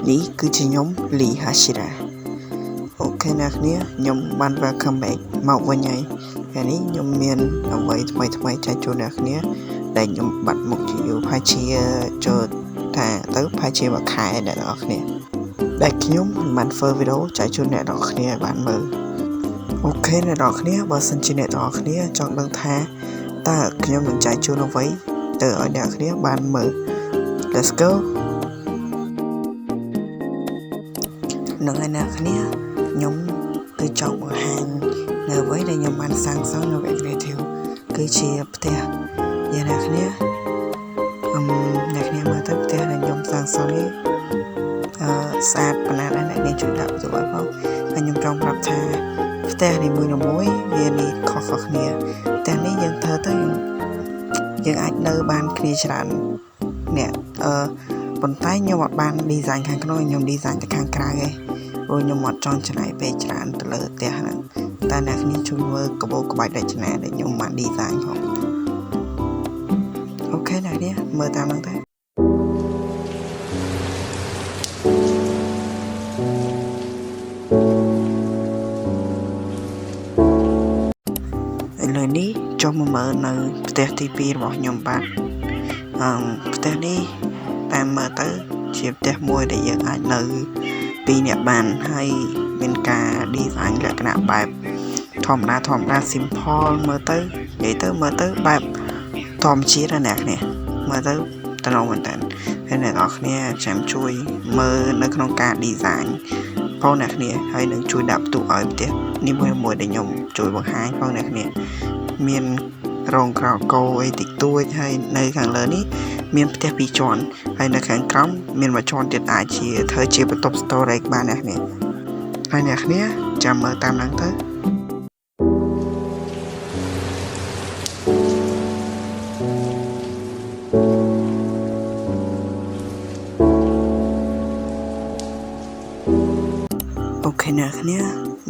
នេះគឺជាខ្ញុំលីហាស៊ីរ៉ាអូខេអ្នកគ្នាខ្ញុំបាន welcome back មកវិញហើយថ្ងៃនេះខ្ញុំមានអ្វីថ្មីចែកជូនអ្នកគ្នាដែលខ្ញុំបាត់មុខជាយូរហើយជាចូលថាទៅផាជាមួយខែអ្នកនរគ្នាដែលខ្ញុំបានធ្វើវីដេអូចែកជូនអ្នកនរគ្នាបានមើលអូខេអ្នកនរគ្នាបើសិនជាអ្នកនរគ្នាចង់ដឹងថាតើខ្ញុំនឹងចែកជូនអ្វីទៅឲ្យអ្នកគ្នាបានមើល Let's go នឹងឯអ្នកគ្នាខ្ញុំគឺចង់បង្ហាញនៅអ្វីដែលខ្ញុំបានសាងសង់នៅ Creative គឺជាផ្ទះយ៉ាងអ្នកគ្នាមើលទៅផ្ទះដែលខ្ញុំសាងសង់នេះស្អាតប៉ុណ្ណាដែរអ្នកនាងជួយដាក់ទៅឲ្យផងហើយខ្ញុំចង់ប្រាប់ថាផ្ទះនីមួយៗវានេះខុសៗគ្នាផ្ទះនេះយើងធ្វើទៅយើងអាចនៅបានគ្នាច្រើនអ្នកប៉ុន្តែខ្ញុំអត់បាន design ខាងក្នុងខ្ញុំ design តែខាងក្រៅឯងព្រោះខ្ញុំអត់ចង់ចំណាយពេលច្រើនទៅលើផ្ទះហ្នឹងតែអ្នកគ្នាជួយមើលក្បូរក្បាច់រចនាដែលខ្ញុំបាន design ផងអូខេអ្នកគ្នាមើលតាមហ្នឹងទៅឥឡូវនេះចុះមកមើលនៅផ្ទះទី2របស់ខ្ញុំបាទផ្ទះនេះតាមមើលទៅជាផ្ទះមួយដែលយើងអាចនៅ2នាក់បានហើយមានការ design លក្ខណៈបែបធម្មតា simple មើលទៅនិយាយទៅមើលទៅបែបធម្មជាតិណាអ្នកនេះមើលទៅតំណមែនតើហើយអ្នកនរគ្នាចាំជួយមើលនៅក្នុងការ design ផងអ្នកគ្នាហើយនឹងជួយដាក់បន្ទុកឲ្យផ្ទះនេះមួយដែលខ្ញុំជួយបង្ហាញផងអ្នកគ្នាមានរោងក្រោលគោអីតិចតួចហើយនៅខាងលើនេះមានផ្ទះ2ជាន់ហើយនៅខាងក្រោមមានមួយជាន់ទៀតអាចជាធ្វើជាបន្ទប់ storage បានអ្នកគ្នាហើយអ្នកគ្នាចាំមើលតាមហ្នឹងទៅអូខេអ្នកគ្នា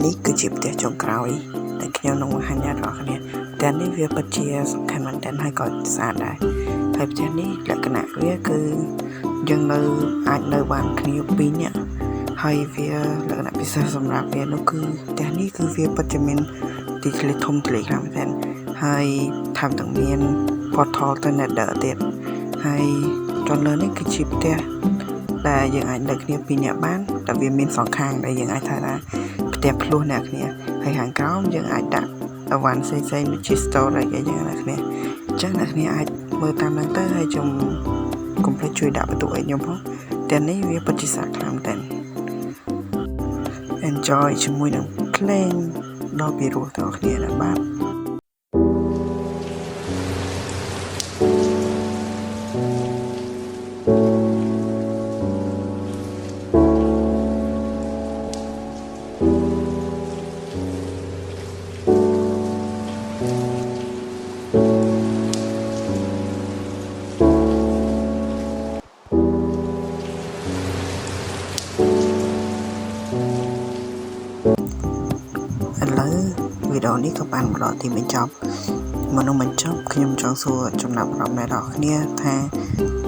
នេះគឺជាផ្ទះចុងក្រោយដែលខ្ញុំនឹងបង្ហាញអ្នកនរគ្នាផ្ទះនេះវាពិតជាសំខាន់មែនទែនហើយក៏ស្អាតដែរហើយផ្ទះនេះលក្ខណៈវាគឺយើងនៅអាចនៅបានគ្នា2នាក់ហើយវាលក្ខណៈពិសេសសម្រាប់វានោះគឺផ្ទះនេះគឺវាពិតជាមានទីធ្លាធំធ្លាខ្លាំងមែនទែនហើយថែមទាំងមាន portal ទៅ Nether ទៀតហើយចុងលើនេះគឺជាផ្ទះដែលយើងអាចនៅគ្នា2នាក់បានតែវាមានសងខាងដែលយើងអាចថាផ្ទះភ្លោះអ្នកគ្នាហើយខាងក្រោមយើងអាចដាក់អវ៉ាន់ផ្សេងៗដូចជា storage អីយ៉ាងណាគ្នាអញ្ចឹងអ្នកគ្នាអាចមើលតាមហ្នឹងទៅហើយខ្ញុំកុំភ្លេចជួយដាក់បន្ទុកឲ្យខ្ញុំផងតែនេះវាពិតជាស្អាតខ្លាំងមែន enjoy ជាមួយនឹងភ្លេងដ៏ពីរោះទាំងគ្នាណាបាទឥឡូវវីដេអូនេះក៏បានមកដល់ទីបញ្ចប់មុននឹងបញ្ចប់ខ្ញុំចង់សួរចំណាប់អារម្មណ៍អ្នកនរគ្នាថា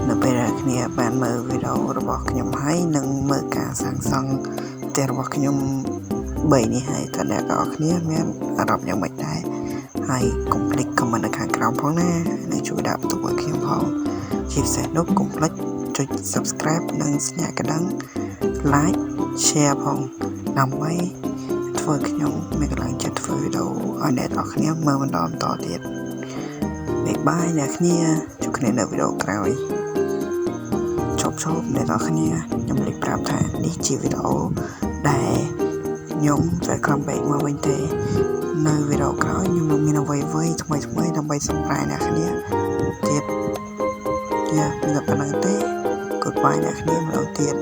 នៅពេលដែលគ្នាបានមើលវីដេអូរបស់ខ្ញុំហើយនឹងមើលការសាងសង់ផ្ទះរបស់ខ្ញុំ3នេះហើយតើអ្នកនរគ្នាមានអារម្មណ៍យ៉ាងម៉េចដែរហើយកុំភ្លេច comment នៅខាងក្រោមផងណានិងជួយដាក់បន្ទុកឲ្យខ្ញុំផងជាពិសេសនោះកុំភ្លេចចុច subscribe និងសញ្ញាកណ្ដឹង like share ផងដើម្បីធ្វើខ្ញុំមានកម្លាំងចិត្តធ្វើវីដេអូឲ្យអ្នកនរគ្នាមើលបន្តទៀតបាយអ្នកគ្នាជួបគ្នានៅវីដេអូក្រោយជប់អ្នកនរគ្នាខ្ញុំលេចប្រាប់ថានេះជាវីដេអូដែលខ្ញុំ welcome back មកវិញទេនៅវីដេអូក្រោយខ្ញុំនឹងមានអ្វីថ្មីដើម្បីសម្រាប់អ្នកគ្នាទៀតមានតែប៉ុណ្្នឹងទេ goodbye អ្នកគ្នាម្ដងទៀត